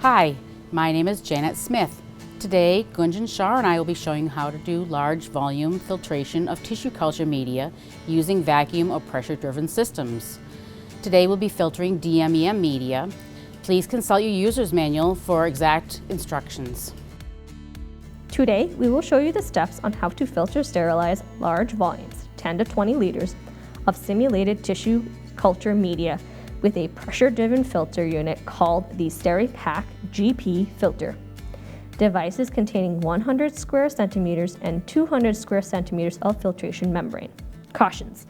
Hi, my name is Janet Smith. Today, Gunjan Shah and I will be showing you how to do large volume filtration of tissue culture media using vacuum or pressure-driven systems. Today we'll be filtering DMEM media. Please consult your user's manual for exact instructions. Today, we will show you the steps on how to filter sterilize large volumes, 10 to 20 liters, of simulated tissue culture media with a pressure-driven filter unit called the Steripak GP filter. Devices containing 100 square centimeters and 200 square centimeters of filtration membrane. Cautions: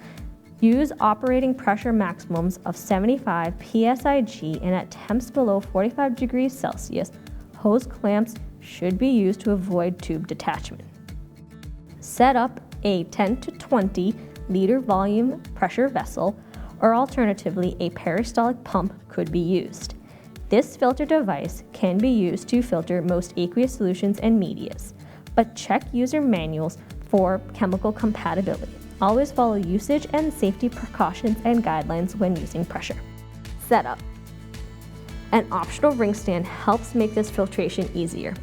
use operating pressure maximums of 75 psig and at temps below 45 degrees Celsius. Hose clamps should be used to avoid tube detachment. Set up a 10 to 20 liter volume pressure vessel, or alternatively a peristaltic pump could be used. This filter device can be used to filter most aqueous solutions and medias, but check user manuals for chemical compatibility. Always follow usage and safety precautions and guidelines when using pressure. Setup. An optional ring stand helps make this filtration easier.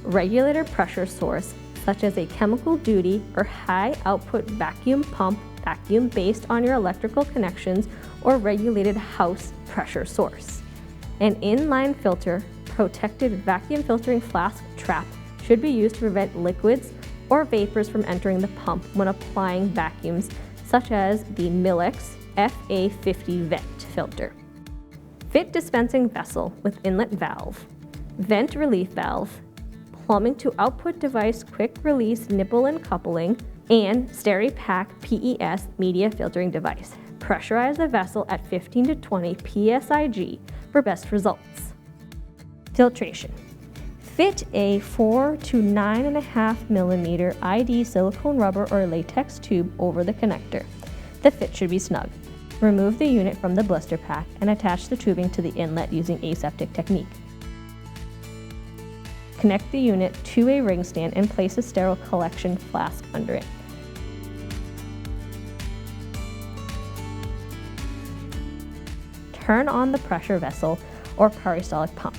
Regulator pressure source, such as a chemical duty or high output vacuum pump, vacuum based on your electrical connections, or regulated house pressure source. An inline filter, protected vacuum filtering flask trap should be used to prevent liquids or vapors from entering the pump when applying vacuums, such as the Millipore FA50 vent filter. Fit dispensing vessel with inlet valve, vent relief valve, plumbing to output device quick release nipple and coupling, and Steripak PES media filtering device. Pressurize the vessel at 15 to 20 psig for best results. Filtration. Fit a 4 to 9.5 millimeter ID silicone rubber or latex tube over the connector. The fit should be snug. Remove the unit from the blister pack and attach the tubing to the inlet using aseptic technique. Connect the unit to a ring stand and place a sterile collection flask under it. Turn on the pressure vessel or peristaltic pump.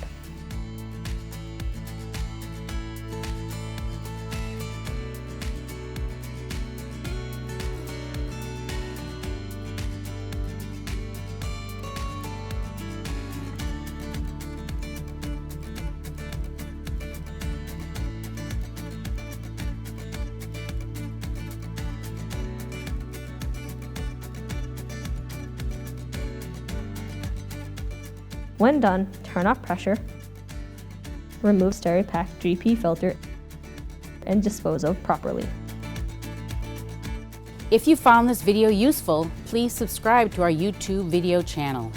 When done, turn off pressure, remove Steripak GP filter, and dispose of properly. If you found this video useful, please subscribe to our YouTube video channel.